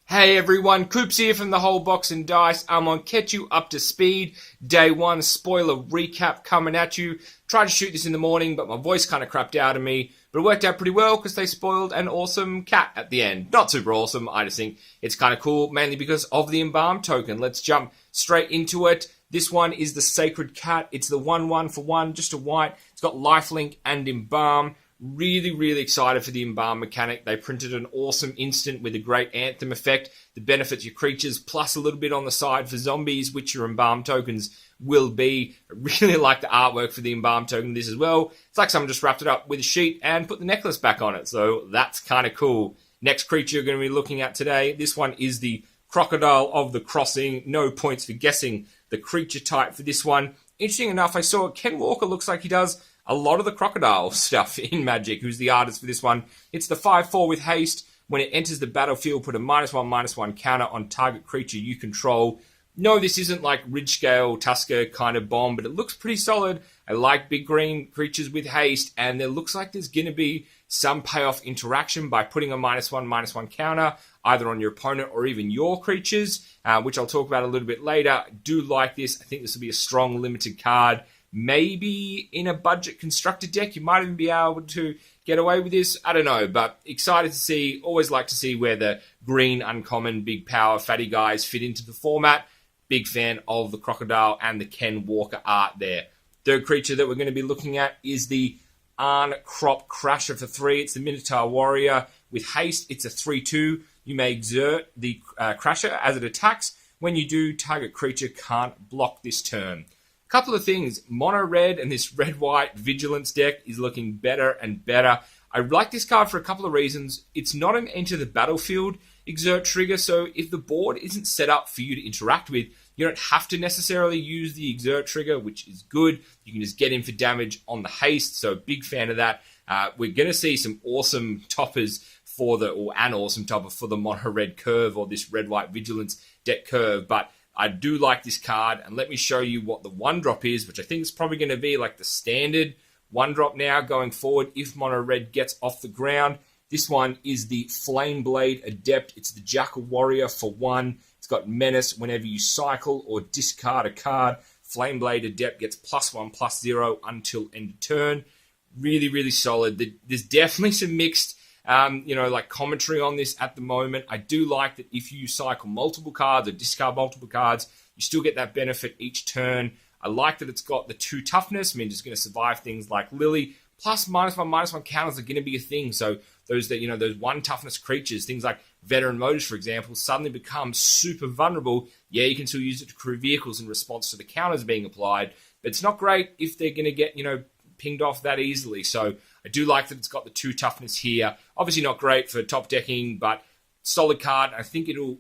Hey everyone, Coops here from the Whole Box and Dice. Amonkhet you up to speed. Day one spoiler recap coming at you. Tried to shoot this in the morning, but my voice kind of crapped out of me. But it worked out pretty well because they spoiled an awesome cat at the end. Not super awesome, I just think it's kind of cool, mainly because of the embalm token. Let's jump straight into it. This one is the Sacred Cat. It's the 1/1 for 1, just a white. It's got lifelink and embalm. Really excited for the embalm mechanic. They printed an awesome instant with a great anthem effect that benefits your creatures, plus a little bit on the side for zombies, which your embalm tokens will be. I really like the artwork for the embalm token this as well. It's like someone just wrapped it up with a sheet and put the necklace back on it, so that's kind of cool. Next creature you're going to be looking at today, this one is the Crocodile of the Crossing. No points for guessing the creature type for this one. Interesting enough, I saw Ken Walker looks like he does a lot of the crocodile stuff in Magic, who's the artist for this one. It's the 5/4 with haste. When it enters the battlefield, put a -1/-1 counter on target creature you control. No, this isn't like Ridge Scale, Tusker kind of bomb, but it looks pretty solid. I like big green creatures with haste, and there looks like there's going to be some payoff interaction by putting a -1/-1 counter either on your opponent or even your creatures, which I'll talk about a little bit later. I do like this. I think this will be a strong limited card. Maybe in a budget constructed deck, you might even be able to get away with this. I don't know, but excited to see. Always like to see where the green, uncommon, big power, fatty guys fit into the format. Big fan of the Crocodile and the Ken Walker art there. Third creature that we're going to be looking at is the Amonkhet Crasher for 3. It's the Minotaur Warrior. With haste, it's a 3/2. You may exert the Crasher as it attacks. When you do, target creature can't block this turn. Couple of things. Mono red and this red-white vigilance deck is looking better and better. I like this card for a couple of reasons. It's not an enter the battlefield exert trigger, so if the board isn't set up for you to interact with, you don't have to necessarily use the exert trigger, which is good. You can just get in for damage on the haste, so big fan of that. We're going to see some awesome toppers for an awesome topper for the mono red curve or this red-white vigilance deck curve, but I do like this card, and let me show you what the 1-drop is, which I think is probably going to be like the standard 1-drop now going forward if Mono Red gets off the ground. This one is the Flameblade Adept. It's the Jackal Warrior for 1. It's got Menace whenever you cycle or discard a card. Flameblade Adept gets +1/+0 until end of turn. Really solid. There's definitely some mixed like commentary on this at the moment. I do like that if you cycle multiple cards or discard multiple cards, you still get that benefit each turn. I like that it's got the 2 toughness. I mean, it's going to survive things like Lily. Plus -1/-1 counters are going to be a thing. So those 1 toughness creatures, things like Veteran Motors, for example, suddenly become super vulnerable. Yeah, you can still use it to crew vehicles in response to the counters being applied, but it's not great if they're going to get, pinged off that easily. So I do like that it's got the 2 toughness here. Obviously not great for top decking, but solid card. I think it'll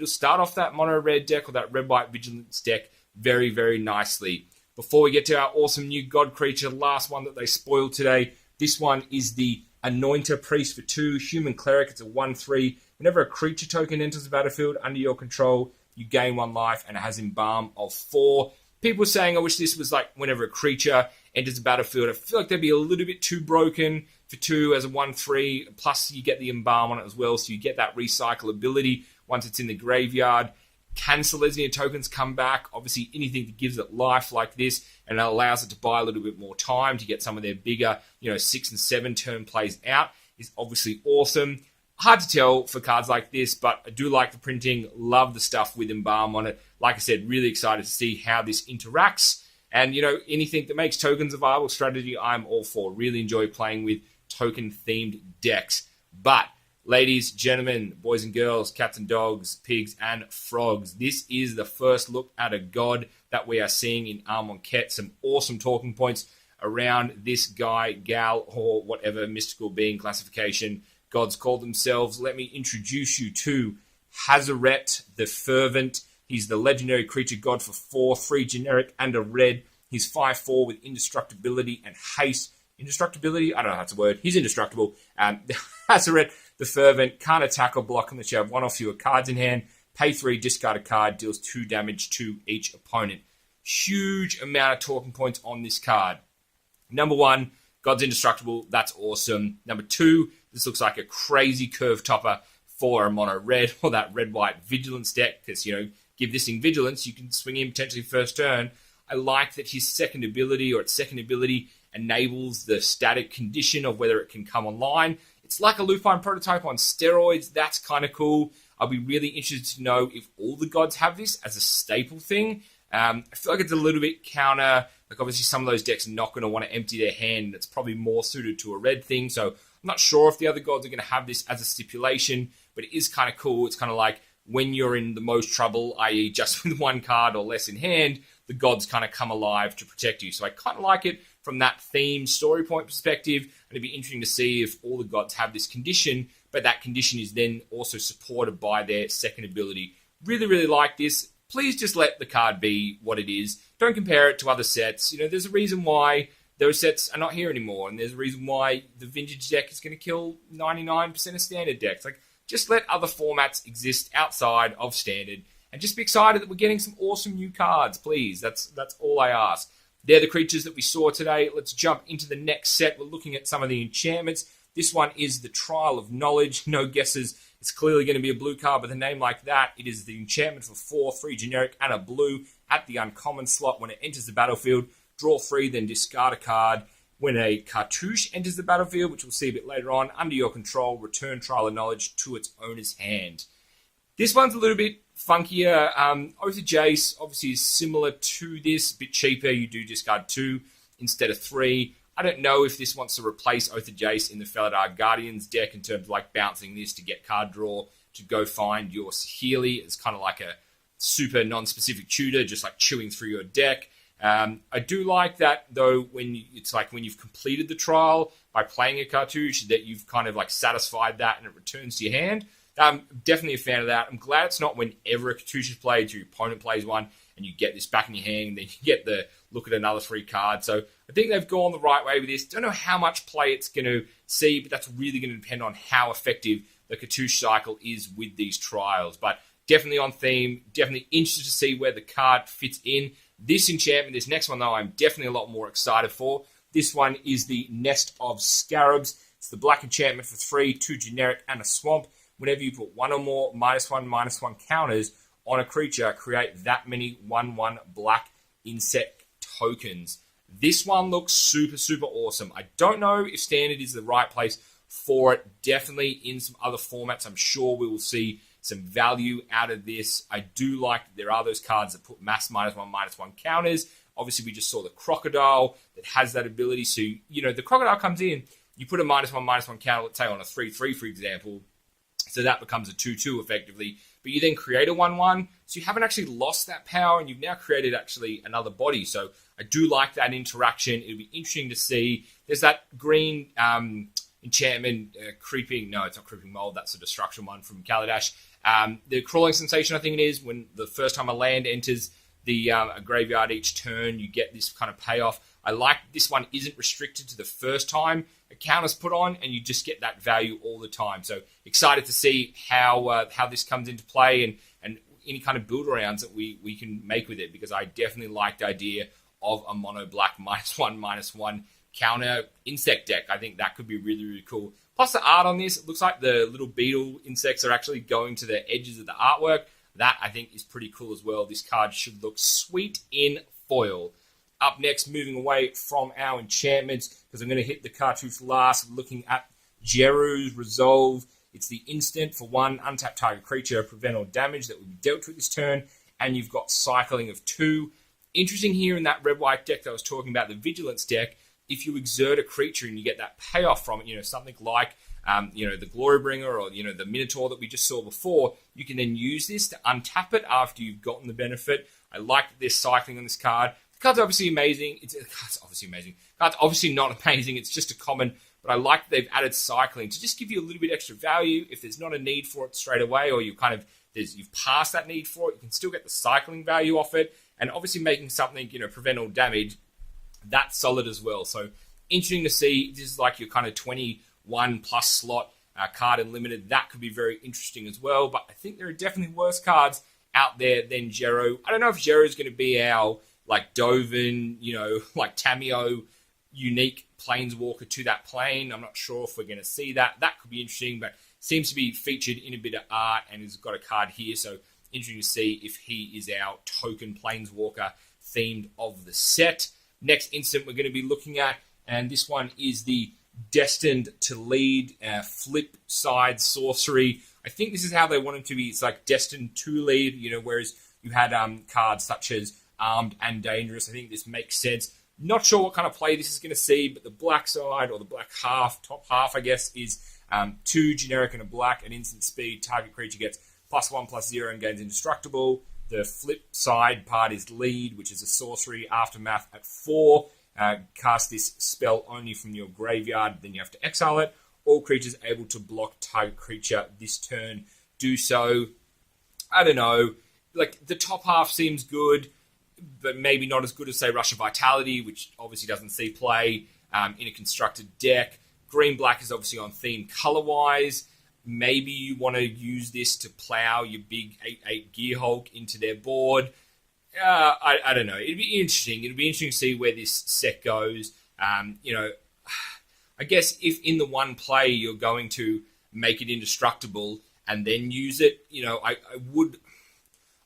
start off that mono red deck or that red-white vigilance deck very nicely. Before we get to our awesome new god creature, last one that they spoiled today, this one is the Anointer Priest for 2, Human Cleric. It's a 1/3. Whenever a creature token enters the battlefield under your control, you gain 1 life, and it has Embalm of 4. People are saying, I wish this was like whenever a creature enters the battlefield. I feel like they'd be a little bit too broken for 2 as a 1/3. Plus, you get the Embalm on it as well, so you get that recyclability once it's in the graveyard. Can Selesnya tokens come back? Obviously, anything that gives it life like this and allows it to buy a little bit more time to get some of their bigger, 6 and 7 turn plays out is obviously awesome. Hard to tell for cards like this, but I do like the printing. Love the stuff with Embalm on it. Like I said, really excited to see how this interacts. And, anything that makes tokens a viable strategy, I'm all for. Really enjoy playing with token-themed decks. But, ladies, gentlemen, boys and girls, cats and dogs, pigs and frogs, this is the first look at a god that we are seeing in Amonkhet. Some awesome talking points around this guy, gal, or whatever mystical being classification gods call themselves. Let me introduce you to Hazaret the Fervent. He's the legendary creature god for 4, 3 generic and a red. He's 5/4 with indestructibility and haste. Indestructibility? I don't know if that's a word. He's indestructible. Hazaret the Fervent can't attack or block unless you have 1 or fewer cards in hand. Pay 3, discard a card, deals 2 damage to each opponent. Huge amount of talking points on this card. Number 1, God's indestructible. That's awesome. Number 2, this looks like a crazy curve topper for a mono red or that red-white vigilance deck, because, give this thing vigilance, you can swing in potentially first turn. I like that his second ability enables the static condition of whether it can come online. It's like a Lupine prototype on steroids. That's kind of cool. I'll be really interested to know if all the gods have this as a staple thing. I feel like it's a little bit counter. Like, obviously, some of those decks are not going to want to empty their hand. It's probably more suited to a red thing. So I'm not sure if the other gods are going to have this as a stipulation, but it is kind of cool. It's kind of like when you're in the most trouble, i.e. just with one card or less in hand, the gods kind of come alive to protect you. So I kind of like it from that theme story point perspective. And it'd be interesting to see if all the gods have this condition, but that condition is then also supported by their second ability. Really, really like this. Please just let the card be what it is. Don't compare it to other sets. There's a reason why those sets are not here anymore, and there's a reason why the vintage deck is going to kill 99% of standard decks. Like, just let other formats exist outside of standard, and just be excited that we're getting some awesome new cards, please. That's all I ask. They're the creatures that we saw today. Let's jump into the next set. We're looking at some of the enchantments. This one is the Trial of Knowledge. No guesses. It's clearly going to be a blue card with a name like that. It is the enchantment for 4, 3 generic, and a blue at the uncommon slot. When it enters the battlefield, draw 3, then discard a card. When a cartouche enters the battlefield, which we'll see a bit later on, under your control, return Trial of Knowledge to its owner's hand. This one's a little bit funkier. Oath of Jace obviously is similar to this. A bit cheaper. You do discard 2 instead of 3. I don't know if this wants to replace Oath of Jace in the Felidar Guardians deck in terms of like bouncing this to get card draw to go find your Healy. It's kind of like a super non-specific tutor, just like chewing through your deck. I do like that, though, it's like when you've completed the trial by playing a cartouche, that you've kind of like satisfied that and it returns to your hand. I'm definitely a fan of that. I'm glad it's not whenever a cartouche is played, your opponent plays one, and you get this back in your hand, and then you get the look at another free card. So I think they've gone the right way with this. Don't know how much play it's going to see, but that's really going to depend on how effective the cartouche cycle is with these trials. But definitely on theme, definitely interested to see where the card fits in. This enchantment, this next one, though, I'm definitely a lot more excited for. This one is the Nest of Scarabs. It's the black enchantment for 3, 2 generic, and a swamp. Whenever you put one or more -1/-1 counters on a creature, create that many 1/1 black insect tokens. This one looks super, super awesome. I don't know if standard is the right place for it. Definitely in some other formats, I'm sure we will see some value out of this. I do like that there are those cards that put mass -1/-1 counters. Obviously, we just saw the Crocodile that has that ability. So, the Crocodile comes in, you put a -1/-1 counter, let's say on a 3/3, for example. So that becomes a 2/2 effectively. But you then create a 1/1. So you haven't actually lost that power, and you've now created actually another body. So I do like that interaction. It'll be interesting to see. There's that green enchantment, creeping. No, it's not creeping mold. That's a destruction one from Kaladesh. The crawling sensation, I think it is, when the first time a land enters the a graveyard each turn, you get this kind of payoff. I like this one isn't restricted to the first time a counter's put on, and you just get that value all the time. So excited to see how this comes into play and any kind of build arounds that we can make with it, because I definitely like the idea of a mono black -1/-1 counter insect deck. I think that could be really, really cool. Plus the art on this, it looks like the little beetle insects are actually going to the edges of the artwork. That, I think, is pretty cool as well. This card should look sweet in foil. Up next, moving away from our enchantments, because I'm going to hit the cartouche last, looking at Jeru's Resolve. It's the instant for 1 untapped target creature, prevent all damage that will be dealt with this turn, and you've got cycling of 2. Interesting here in that red-white deck that I was talking about, the Vigilance deck, if you exert a creature and you get that payoff from it, something like the Glorybringer or the Minotaur that we just saw before, you can then use this to untap it after you've gotten the benefit. I like that there's cycling on this card. The card's obviously amazing. Card's obviously amazing. Card's obviously not amazing. It's just a common, but I like that they've added cycling to just give you a little bit extra value. If there's not a need for it straight away, or you've passed that need for it, you can still get the cycling value off it. And obviously making something, prevent all damage, that's solid as well. So interesting to see. This is like your kind of 21 plus slot card in limited. That could be very interesting as well. But I think there are definitely worse cards out there than Jeru. I don't know if Jeru is going to be our like Dovin, like Tameo unique Planeswalker to that plane. I'm not sure if we're going to see that. That could be interesting, but seems to be featured in a bit of art and has got a card here. So interesting to see if he is our token Planeswalker themed of the set. Next instant we're going to be looking at, and this one is the Destined to Lead flip side sorcery. I think this is how they want him to be. It's like Destined to Lead, whereas you had cards such as Armed and Dangerous. I think this makes sense. Not sure what kind of play this is going to see, but the black side, or the black half, top half, I guess, is 2 generic and a black at instant speed. Target creature gets +1/+0 and gains indestructible. The flip side part is Lead, which is a sorcery. Aftermath at 4. Cast this spell only from your graveyard, then you have to exile it. All creatures able to block target creature this turn do so. I don't know. Like, the top half seems good, but maybe not as good as, say, Rush of Vitality, which obviously doesn't see play in a constructed deck. Green-black is obviously on theme color-wise. Maybe you want to use this to plow your big 8/8 Gear Hulk into their board. I don't know. It'd be interesting. It'd be interesting to see where this set goes. I guess if in the one play you're going to make it indestructible and then use it, I would...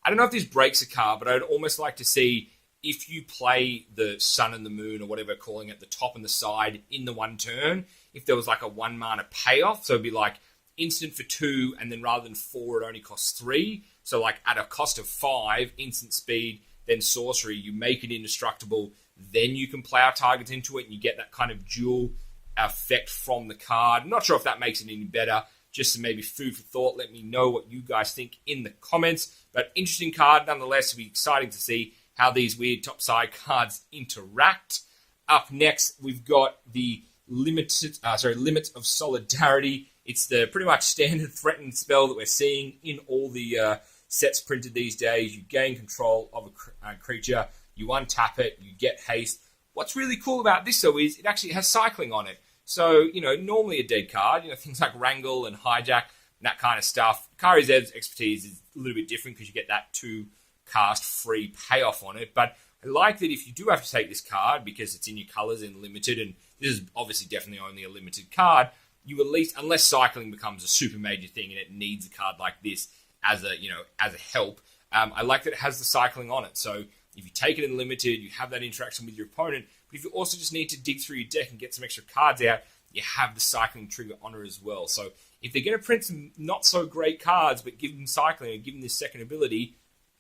I don't know if this breaks a card, but I'd almost like to see if you play the Sun and the Moon or whatever, calling it the top and the side in the one turn, if there was like a 1 mana payoff. So it'd be like instant for 2, and then rather than 4, it only costs 3. So like at a cost of 5, instant speed, then sorcery, you make it indestructible, then you can plow targets into it, and you get that kind of dual effect from the card. I'm not sure if that makes it any better. Just maybe food for thought. Let me know what you guys think in the comments. But interesting card nonetheless. It'll be exciting to see how these weird topside cards interact. Up next, we've got the Limits of Solidarity. It's the pretty much standard threatened spell that we're seeing in all the sets printed these days. You gain control of a creature, you untap it, you get haste. What's really cool about this, though, is it actually has cycling on it. So, normally a dead card, things like Wrangle and Hijack, and that kind of stuff. Kari Zev's expertise is a little bit different because you get that 2 cast free payoff on it. But I like that if you do have to take this card because it's in your colors and limited, and this is obviously definitely only a limited card, you at least, unless cycling becomes a super major thing and it needs a card like this as a help, I like that it has the cycling on it. So if you take it in limited, you have that interaction with your opponent. But if you also just need to dig through your deck and get some extra cards out, you have the cycling trigger on it as well. So if they're going to print some not so great cards, but give them cycling and give them this second ability,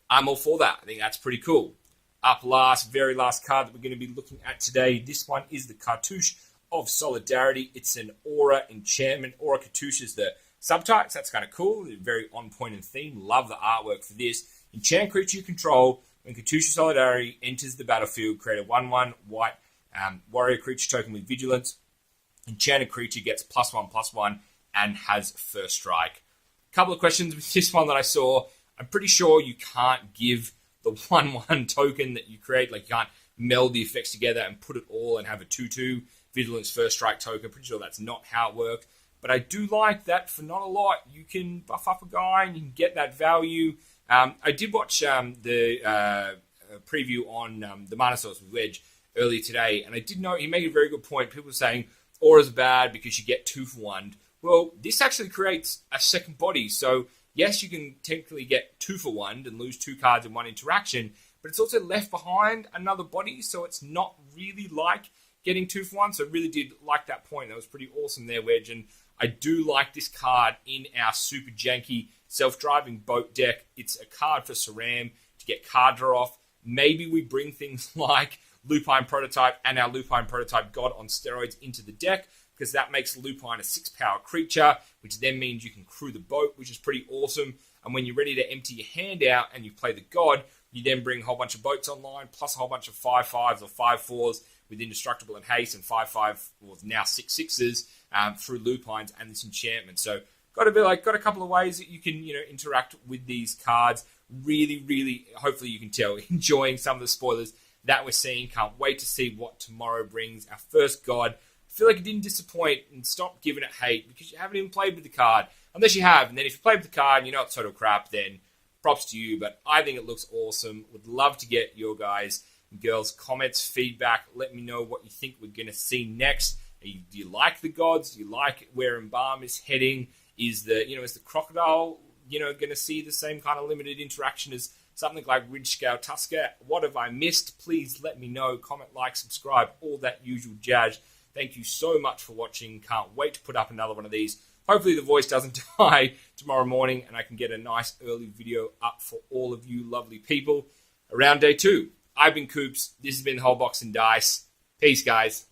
I'm all for that. I think that's pretty cool. Up last, very last card that we're going to be looking at today. This one is the Cartouche of Solidarity. It's an Aura enchantment. Aura Cartouche is the subtype, so that's kind of cool. Very on point in theme. Love the artwork for this. Enchant creature you control. When Cartouche of Solidarity enters the battlefield, create a 1/1 white warrior creature token with vigilance. Enchanted creature gets +1/+1 and has first strike. A couple of questions with this one that I saw. I'm pretty sure you can't give the 1/1 token that you create, like you can't meld the effects together and put it all and have a 2/2 vigilance first strike token. Pretty sure that's not how it works. But I do like that for not a lot, you can buff up a guy and you can get that value. I did watch the preview on the Mana Source with Wedge earlier today, and I did know he made a very good point. People were saying Aura's bad because you get 2 for 1. Well, this actually creates a second body, so yes, you can technically get 2 for 1 and lose 2 cards in one interaction, but it's also left behind another body, so it's not really like getting 2 for 1. So I really did like that point. That was pretty awesome there, Wedge, and I do like this card in our super janky self-driving boat deck. It's a card for Saram to get card draw off. Maybe we bring things like Lupine Prototype and our Lupine Prototype God on steroids into the deck, because that makes Lupine a 6-power creature, which then means you can crew the boat, which is pretty awesome. And when you're ready to empty your hand out and you play the God, you then bring a whole bunch of boats online, plus a whole bunch of 5/5s or 5/4s with Indestructible and Haste, and 5/5, well, now 6/6s through Lupines and this enchantment. So got a couple of ways that you can interact with these cards. Really, really, hopefully you can tell, enjoying some of the spoilers that we're seeing. Can't wait to see what tomorrow brings. Our first God. I feel like it didn't disappoint, and stop giving it hate because you haven't even played with the card. Unless you have, and then if you played with the card and you know it's total crap, then props to you. But I think it looks awesome. Would love to get your guys' girls, comments, feedback. Let me know what you think we're going to see next. Do you like the gods? Do you like where Embalm is heading? Is the crocodile, going to see the same kind of limited interaction as something like Ridge-Scale Tusker? What have I missed? Please let me know. Comment, like, subscribe, all that usual jazz. Thank you so much for watching. Can't wait to put up another one of these. Hopefully the voice doesn't die tomorrow morning and I can get a nice early video up for all of you lovely people around day 2. I've been Coops. This has been the Whole Box and Dice. Peace, guys.